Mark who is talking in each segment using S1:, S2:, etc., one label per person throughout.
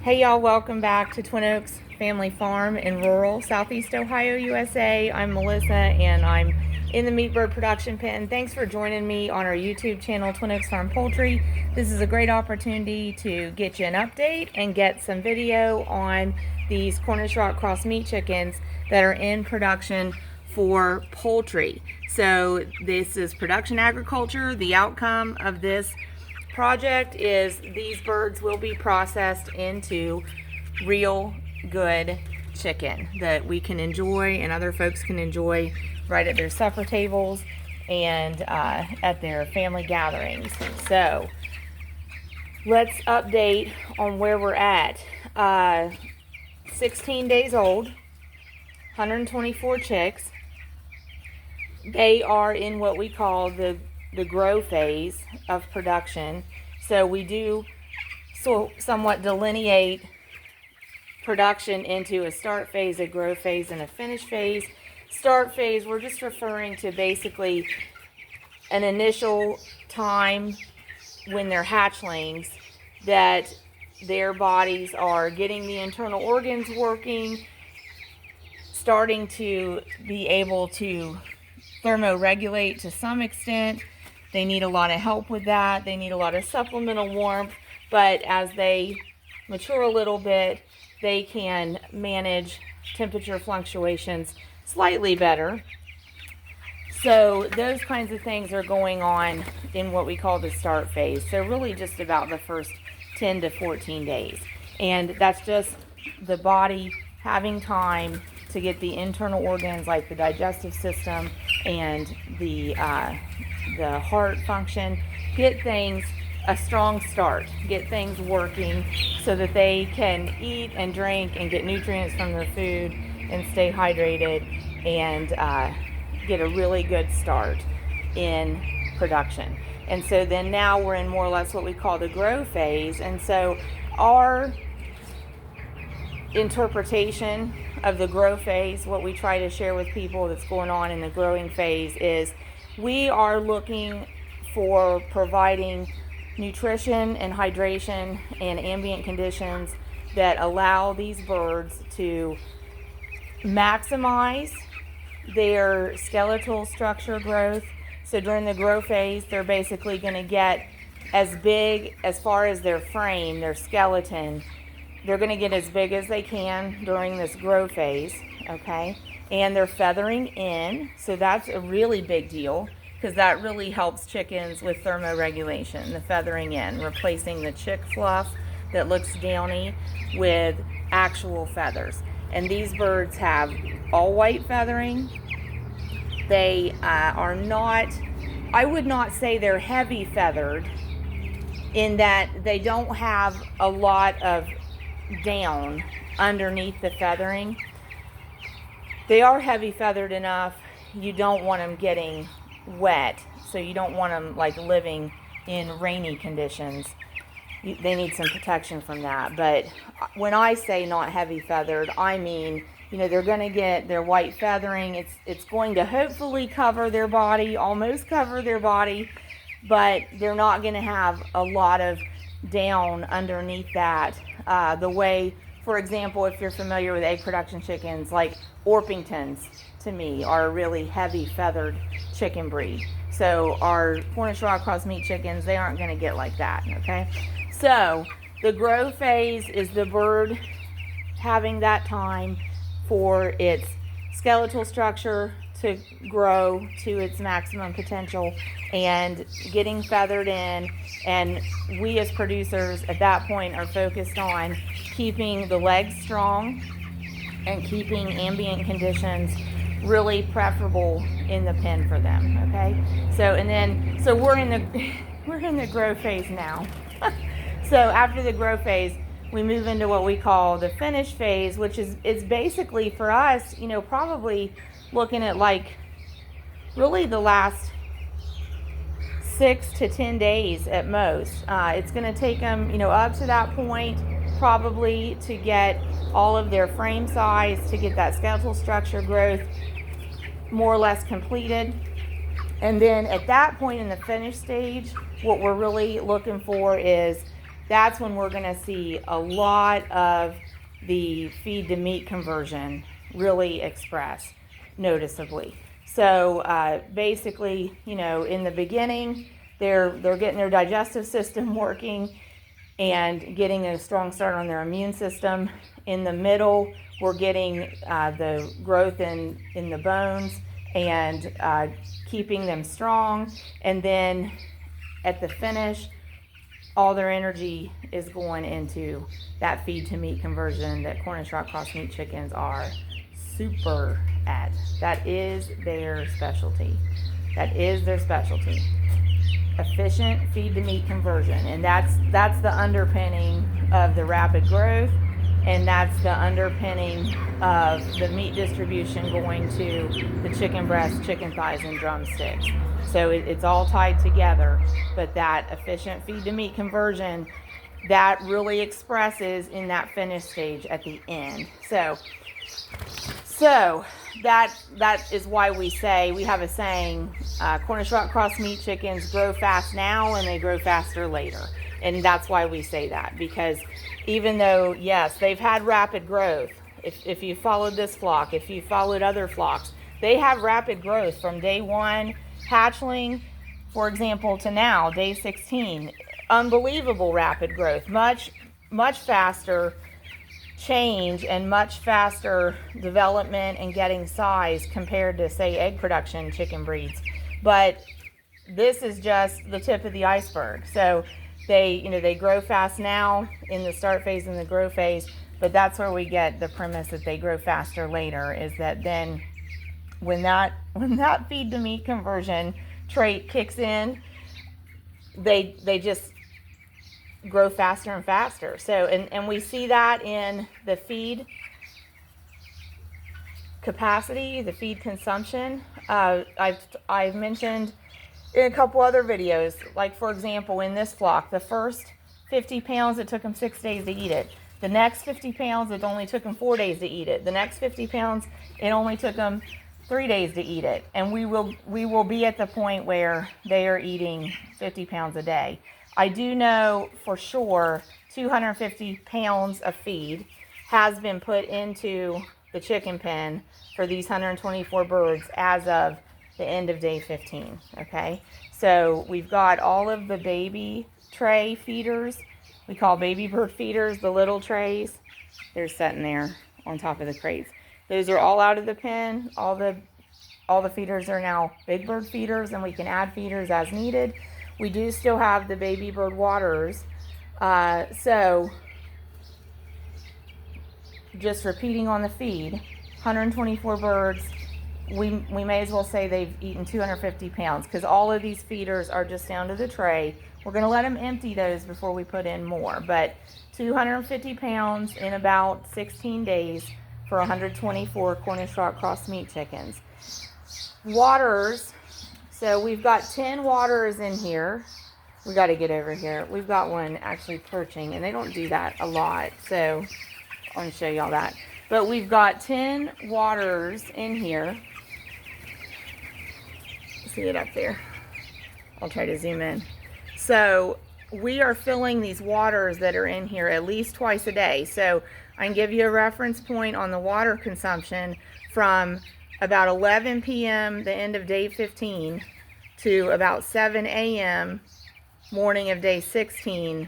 S1: Hey y'all, welcome back to Twin Oaks Family Farm in rural Southeast Ohio, USA. I'm Melissa and I'm in the meat bird production pen. Thanks for joining me on our YouTube channel, Twin Oaks Farm Poultry. This is a great opportunity to get you an update and get some video on these Cornish rock cross meat chickens that are in production for poultry. So this is production agriculture. The outcome of this project is these birds will be processed into real good chicken that we can enjoy and other folks can enjoy right at their supper tables and at their family gatherings. So let's update on where we're at. 16 days old, 124 chicks. They are in what we call the grow phase of production. So we do somewhat delineate production into a start phase, a grow phase, and a finish phase. Start phase, we're just referring to basically an initial time when they're hatchlings that their bodies are getting the internal organs working, starting to be able to thermoregulate to some extent. They need a lot of help with that. They need a lot of supplemental warmth, but as they mature a little bit, they can manage temperature fluctuations slightly better. So those kinds of things are going on in what we call the start phase. So really just about the first 10 to 14 days. And that's just the body having time to get the internal organs like the digestive system and the heart function, get things a strong start, get things working so that they can eat and drink and get nutrients from their food and stay hydrated and get a really good start in production. And so then now we're in more or less what we call the grow phase. And so our interpretation of the grow phase, what we try to share with people that's going on in the growing phase, is we are looking for providing nutrition and hydration and ambient conditions that allow these birds to maximize their skeletal structure growth. So during the grow phase, they're basically going to get as big as far as their frame, their skeleton. They're going to get as big as they can during this grow phase, okay? And they're feathering in, so that's a really big deal because that really helps chickens with thermoregulation, the feathering in, replacing the chick fluff that looks downy with actual feathers. And these birds have all white feathering. They are not, I would not say they're heavy feathered in that they don't have a lot of down underneath the feathering. They are heavy feathered enough. You don't want them getting wet, so you don't want them like living in rainy conditions. They need some protection from that. But when I say not heavy feathered, I mean, they're going to get their white feathering. It's going to hopefully cover their body, almost cover their body, but they're not going to have a lot of down underneath that. The way, for example, if you're familiar with egg production chickens, like Orpingtons, to me, are a really heavy feathered chicken breed. So our Cornish rock cross meat chickens, they aren't going to get like that, okay? So the grow phase is the bird having that time for its skeletal structure to grow to its maximum potential and getting feathered in. And we as producers at that point are focused on keeping the legs strong and keeping ambient conditions really preferable in the pen for them, okay? So we're in the grow phase now. So after the grow phase, we move into what we call the finish phase, which is basically for us, probably looking at like really the last 6 to 10 days at most. It's going to take them, up to that point probably to get all of their frame size, to get that skeletal structure growth more or less completed. And then at that point in the finish stage, what we're really looking for is that's when we're going to see a lot of the feed to meat conversion really express noticeably. So basically, you know, in the beginning, they're getting their digestive system working and getting a strong start on their immune system. In the middle, we're getting the growth in the bones and keeping them strong. And then at the finish, all their energy is going into that feed to meat conversion that Cornish rock cross meat chickens are super at. That is their specialty. That is their specialty. Efficient feed to meat conversion, and that's the underpinning of the rapid growth, and that's the underpinning of the meat distribution going to the chicken breasts, chicken thighs, and drumsticks. So it's all tied together, but that efficient feed to meat conversion, that really expresses in that finish stage at the end. So that is why we have a saying, Cornish rock cross meat chickens grow fast now and they grow faster later. And that's why we say that, because even though, yes, they've had rapid growth, if you followed this flock, if you followed other flocks, they have rapid growth from day one hatchling, for example, to now, day 16. Unbelievable rapid growth, much faster change and much faster development and getting size compared to, say, egg production chicken breeds. But this is just the tip of the iceberg. So they grow fast now in the start phase and the grow phase, but that's where we get the premise that they grow faster later, is that then when that feed to meat conversion trait kicks in, they just grow faster and faster. So and we see that in the feed capacity, the feed consumption. I've mentioned in a couple other videos, like for example in this flock, the first 50 pounds it took them 6 days to eat it. The next 50 pounds it only took them 4 days to eat it. The next 50 pounds it only took them 3 days to eat it. And we will be at the point where they are eating 50 pounds a day. I do know for sure 250 pounds of feed has been put into the chicken pen for these 124 birds as of the end of day 15, okay? So we've got all of the baby tray feeders. We call baby bird feeders, the little trays. They're sitting there on top of the crates. Those are all out of the pen. All the feeders are now big bird feeders, and we can add feeders as needed. We do still have the baby bird waters. So just repeating on the feed, 124 birds, we may as well say they've eaten 250 pounds, because all of these feeders are just down to the tray. We're going to let them empty those before we put in more, but 250 pounds in about 16 days for 124 Cornish rock cross meat chickens. Waters, so we've got 10 waters in here. We got to get over here. We've got one actually perching, and they don't do that a lot, so I want to show y'all that. But we've got 10 waters in here. See it up there? I'll try to zoom in. So we are filling these waters that are in here at least twice a day. So I can give you a reference point on the water consumption from about 11 p.m. the end of day 15 to about 7 a.m. morning of day 16.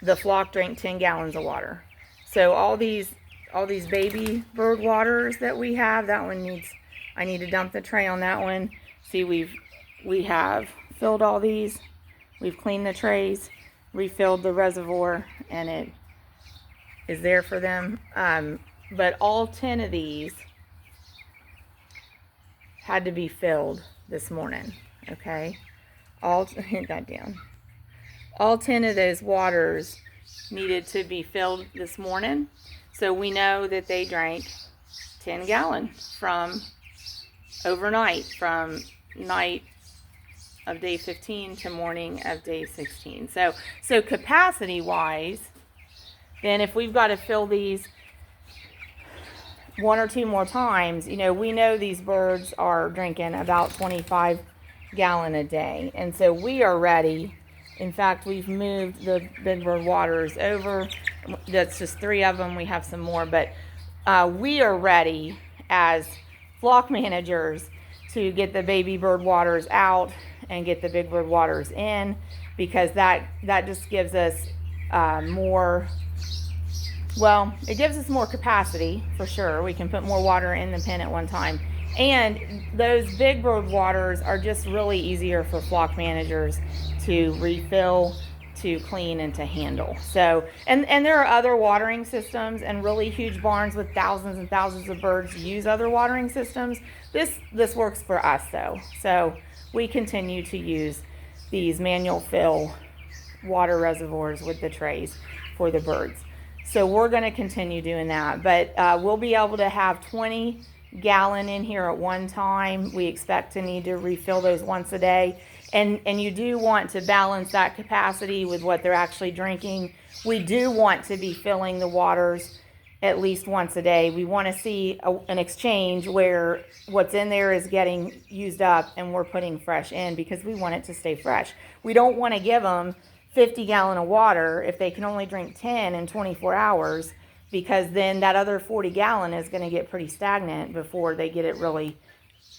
S1: The flock drank 10 gallons of water. So all these baby bird waters that we have, that one needs, I need to dump the tray on that one. See, we have filled all these. We've cleaned the trays, refilled the reservoir, and it is there for them. But all 10 of these had to be filled this morning, okay? Hit that down. All 10 of those waters needed to be filled this morning. So we know that they drank 10 gallons from overnight, from night of day 15 to morning of day 16. So capacity wise, then if we've got to fill these one or two more times, we know these birds are drinking about 25 gallons a day. And so we are ready In fact, we've moved the big bird waters over. That's just 3 of them. We have some more, but we are ready as flock managers to get the baby bird waters out and get the big bird waters in, because that just gives us more, well, it gives us more capacity for sure. We can put more water in the pen at one time. And those big bird waters are just really easier for flock managers to refill, to clean, and to handle. So, and there are other watering systems, and really huge barns with thousands and thousands of birds use other watering systems. This works for us though. So we continue to use these manual fill water reservoirs with the trays for the birds. So we're going to continue doing that, but we'll be able to have 20 gallon in here at one time. We expect to need to refill those once a day, and you do want to balance that capacity with what they're actually drinking. We do want to be filling the waters at least once a day. We want to see an exchange where what's in there is getting used up and we're putting fresh in, because we want it to stay fresh. We don't want to give them 50 gallon of water if they can only drink 10 in 24 hours, because then that other 40 gallon is going to get pretty stagnant before they get it really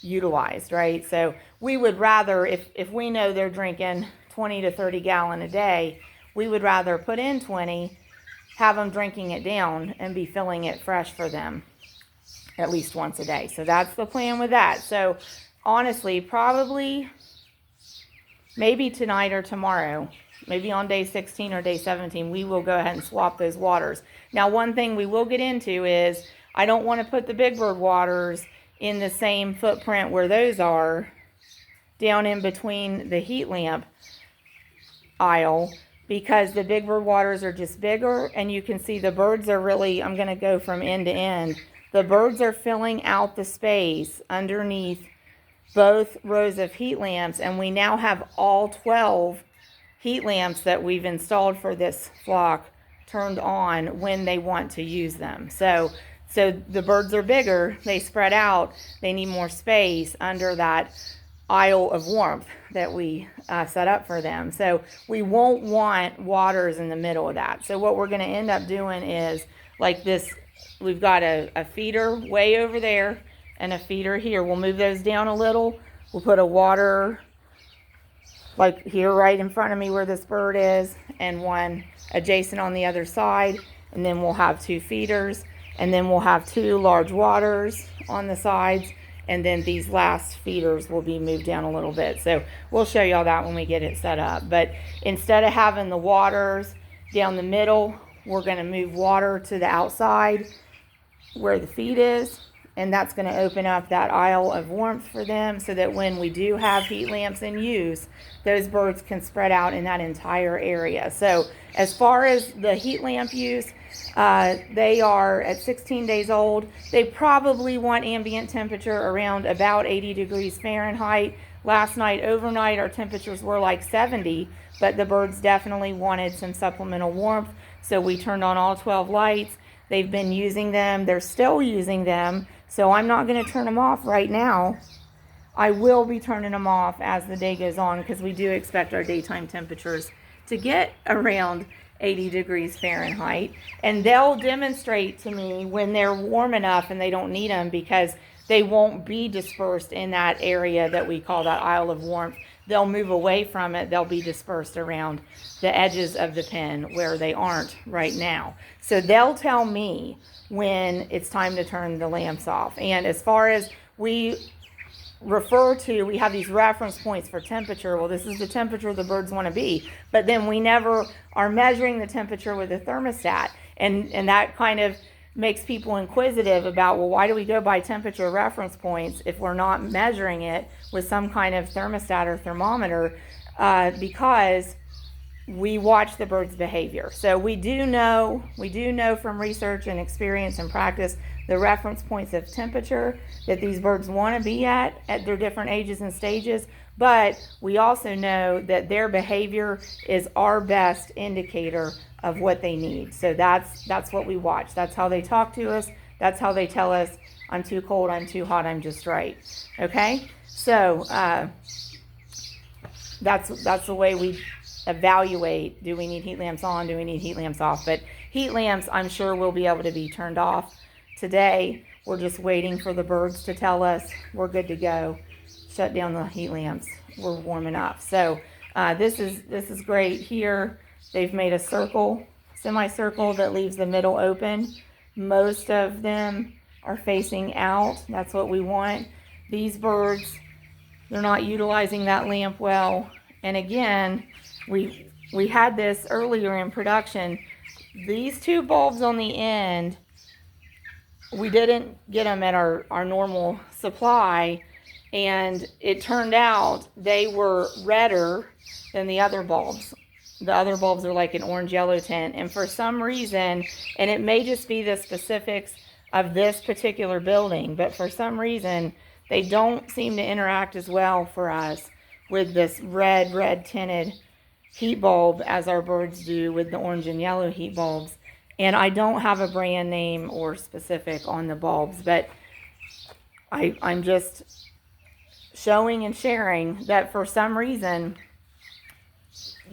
S1: utilized, right? So we would rather, if we know they're drinking 20 to 30 gallon a day, we would rather put in 20, have them drinking it down, and be filling it fresh for them at least once a day. So that's the plan with that. So honestly, probably maybe tonight or tomorrow, maybe on day 16 or day 17, we will go ahead and swap those waters. Now, one thing we will get into is I don't want to put the big bird waters in the same footprint where those are, down in between the heat lamp aisle, because the big bird waters are just bigger, and you can see the birds are really, I'm going to go from end to end. The birds are filling out the space underneath both rows of heat lamps, and we now have all 12 heat lamps that we've installed for this flock turned on when they want to use them. So the birds are bigger, they spread out, they need more space under that aisle of warmth that we set up for them. So we won't want waters in the middle of that. So what we're going to end up doing is, like this, we've got a feeder way over there and a feeder here. We'll move those down a little. We'll put a water like here right in front of me where this bird is, and one adjacent on the other side, and then we'll have 2 feeders, and then we'll have 2 large waters on the sides, and then these last feeders will be moved down a little bit. So we'll show you all that when we get it set up. But instead of having the waters down the middle, we're going to move water to the outside where the feed is, and that's going to open up that aisle of warmth for them, so that when we do have heat lamps in use, those birds can spread out in that entire area. So as far as the heat lamp use, they are at 16 days old. They probably want ambient temperature around about 80 degrees Fahrenheit. Last night, overnight, our temperatures were like 70, but the birds definitely wanted some supplemental warmth, so we turned on all 12 lights. They've been using them. They're still using them, so I'm not going to turn them off right now. I will be turning them off as the day goes on, because we do expect our daytime temperatures to get around 80 degrees Fahrenheit. And they'll demonstrate to me when they're warm enough and they don't need them, because they won't be dispersed in that area that we call that aisle of warmth. They'll move away from it. They'll be dispersed around the edges of the pen where they aren't right now. So they'll tell me when it's time to turn the lamps off. And as far as we have these reference points for temperature. Well, this is the temperature the birds want to be, but then we never are measuring the temperature with a thermostat, and that kind of makes people inquisitive about, well, why do we go by temperature reference points if we're not measuring it with some kind of thermostat or thermometer? Because we watch the bird's behavior. So we do know from research and experience and practice the reference points of temperature that these birds want to be at their different ages and stages, but we also know that their behavior is our best indicator of what they need. So that's what we watch. That's how they talk to us. That's how they tell us, I'm too cold, I'm too hot, I'm just right. Okay? So that's the way we evaluate, do we need heat lamps on, do we need heat lamps off? But heat lamps, I'm sure, will be able to be turned off today. We're just waiting for the birds to tell us we're good to go. Shut down the heat lamps. We're warm enough. So this is great. Here they've made a circle, semicircle that leaves the middle open. Most of them are facing out. That's what we want. These birds, they're not utilizing that lamp well. And again, we had this earlier in production. These two bulbs on the end, we didn't get them at our normal supply, and it turned out they were redder than the other bulbs. The other bulbs are like an orange yellow tint, and for some reason, and it may just be the specifics of this particular building, but for some reason they don't seem to interact as well for us with this red tinted heat bulb as our birds do with the orange and yellow heat bulbs. And I don't have a brand name or specific on the bulbs, but I'm just showing and sharing that for some reason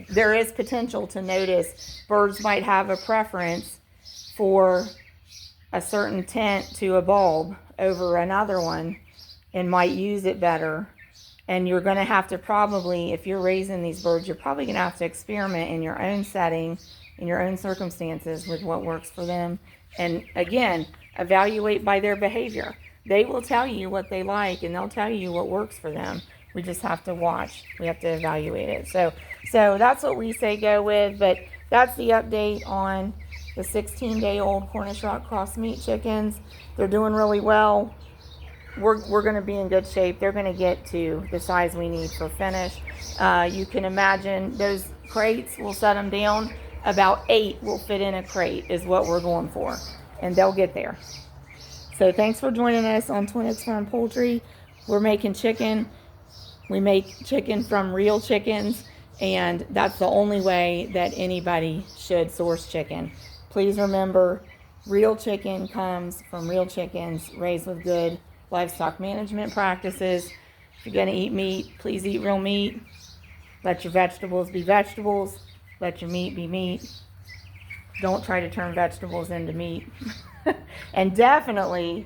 S1: there is potential to notice birds might have a preference for a certain tint to a bulb over another one and might use it better. And you're going to have to probably, if you're raising these birds, you're probably going to have to experiment in your own setting, in your own circumstances with what works for them. And again, evaluate by their behavior. They will tell you what they like and they'll tell you what works for them. We just have to watch. We have to evaluate it. So that's what we say go with, but that's the update on the 16-day-old Cornish rock cross meat chickens. They're doing really well. We're going to be in good shape. They're going to get to the size we need for finish. You can imagine those crates, we'll set them down. About 8 will fit in a crate is what we're going for, and they'll get there. So thanks for joining us on Twin Oaks Farm Poultry. We're making chicken. We make chicken from real chickens, and that's the only way that anybody should source chicken. Please remember, real chicken comes from real chickens raised with good livestock management practices. If you're going to eat meat, please eat real meat. Let your vegetables be vegetables. Let your meat be meat. Don't try to turn vegetables into meat. And definitely,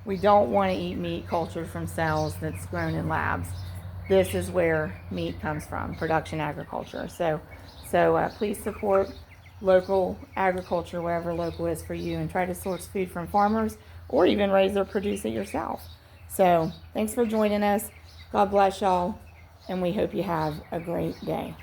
S1: we don't want to eat meat cultured from cells that's grown in labs. This is where meat comes from, production agriculture. So please support local agriculture wherever local is for you, and try to source food from farmers or even raise or produce it yourself. So thanks for joining us. God bless y'all, and we hope you have a great day.